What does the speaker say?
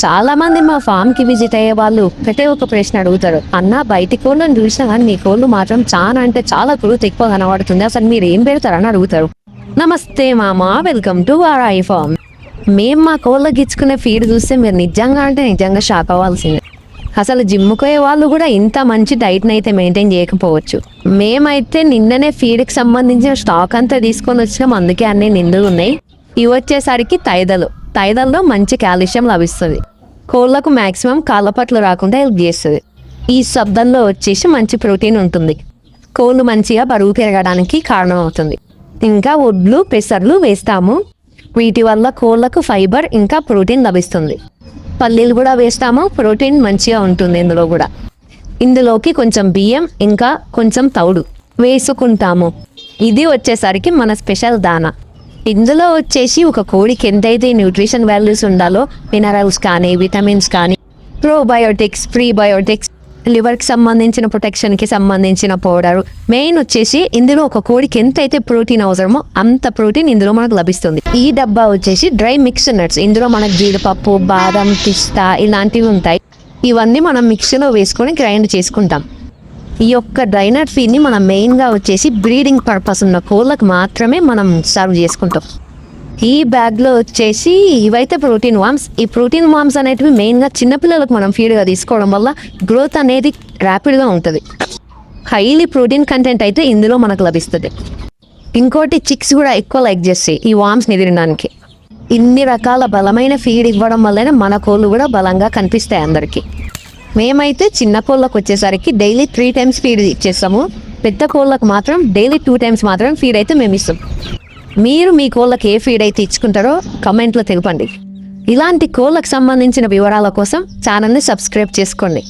చాలా మంది మా ఫామ్ కి విజిట్ అయ్యే వాళ్ళు ఒక్కటే ఒక ప్రశ్న అడుగుతారు, అన్న బయటి కోళ్ళని చూసినా కానీ మీ కోళ్ళు మాత్రం చాలా అంటే చాలా గ్రోత్ ఎక్కువ కనబడుతుంది, అసలు మీరు ఏం పెడతారని అడుగుతారు. నమస్తే మామ, welcome to our I farm. మేము మా కోళ్ళకి ఇచ్చుకునే ఫీడ్ చూస్తే మీరు నిజంగా అంటే నిజంగా షాక్ అవ్వాల్సిందే. అసలు జిమ్ముకోయే వాళ్ళు కూడా ఇంత మంచి డైట్ని అయితే మెయింటైన్ చేయకపోవచ్చు. మేమైతే నిన్ననే ఫీడ్కి సంబంధించిన స్టాక్ అంతా తీసుకొని వచ్చినాం, అందుకే అన్నీ నిండుగా ఉన్నాయి. ఇవి వచ్చేసరికి తైదల్లో మంచి కాల్షియం లభిస్తుంది. కోళ్ళకు మ్యాక్సిమం కాళ్ళపట్లు రాకుండా హెల్ప్ చేస్తుంది. ఈ శబ్దంలో వచ్చేసి మంచి ప్రోటీన్ ఉంటుంది, కోళ్ళు మంచిగా బరువు పెరగడానికి కారణం అవుతుంది. ఇంకా ఒడ్లు పెసర్లు వేస్తాము, వీటి వల్ల కోళ్ళకు ఫైబర్ ఇంకా ప్రోటీన్ లభిస్తుంది. పల్లీలు కూడా వేస్తాము, ప్రోటీన్ మంచిగా ఉంటుంది ఇందులోకి కొంచెం బియ్యం ఇంకా కొంచెం తౌడు వేసుకుంటాము. ఇది వచ్చేసరికి మన స్పెషల్ దానా. ఇందులో వచ్చేసి ఒక కోడికి ఎంతైతే న్యూట్రిషన్ వాల్యూస్ ఉండాలో, మినరల్స్ కానీ విటమిన్స్ కానీ, ప్రోబయోటిక్స్ ప్రీబయోటిక్స్, లివర్కి సంబంధించిన ప్రొటెక్షన్కి సంబంధించిన పౌడర్, మెయిన్ వచ్చేసి ఇందులో ఒక కోడికి ఎంతైతే ప్రోటీన్ అవసరమో అంత ప్రోటీన్ ఇందులో మనకు లభిస్తుంది. ఈ డబ్బా వచ్చేసి డ్రై మిక్స్ నట్స్, ఇందులో మనకు జీడిపప్పు, బాదం, పిస్తా ఇలాంటివి ఉంటాయి. ఇవన్నీ మనం మిక్సీలో వేసుకొని గ్రైండ్ చేసుకుంటాం. ఈ యొక్క డ్రై నట్ ఫీడ్ని మనం మెయిన్గా వచ్చేసి బ్రీడింగ్ పర్పస్ ఉన్న కోళ్ళకు మాత్రమే మనం సర్వ్ చేసుకుంటాం. ఈ బ్యాగ్లో వచ్చేసి ఇవైతే ప్రోటీన్ వామ్స్. ఈ ప్రోటీన్ వామ్స్ అనేటివి మెయిన్గా చిన్నపిల్లలకు మనం ఫీడ్గా తీసుకోవడం వల్ల గ్రోత్ అనేది ర్యాపిడ్గా ఉంటుంది. హైలీ ప్రోటీన్ కంటెంట్ అయితే ఇందులో మనకు లభిస్తుంది. ఇంకోటి చిక్స్ కూడా ఎక్కువ లైక్ చేస్తాయి ఈ వామ్స్ని తినడానికి. ఇన్ని రకాల బలమైన ఫీడ్ ఇవ్వడం వల్లనే మన కోళ్ళు కూడా బలంగా కనిపిస్తాయి అందరికీ. మేమైతే చిన్న కోళ్ళకు వచ్చేసరికి డైలీ 3 times ఫీడ్ ఇచ్చేస్తాము, పెద్ద కోళ్ళకు మాత్రం డైలీ 2 times మాత్రం ఫీడ్ అయితే మేము ఇస్తాం. మీరు మీ కోళ్ళకి ఏ ఫీడ్ అయితే ఇచ్చుకుంటారో కమెంట్లో తెలపండి. ఇలాంటి కోళ్ళకు సంబంధించిన వివరాల కోసం ఛానల్ని సబ్స్క్రైబ్ చేసుకోండి.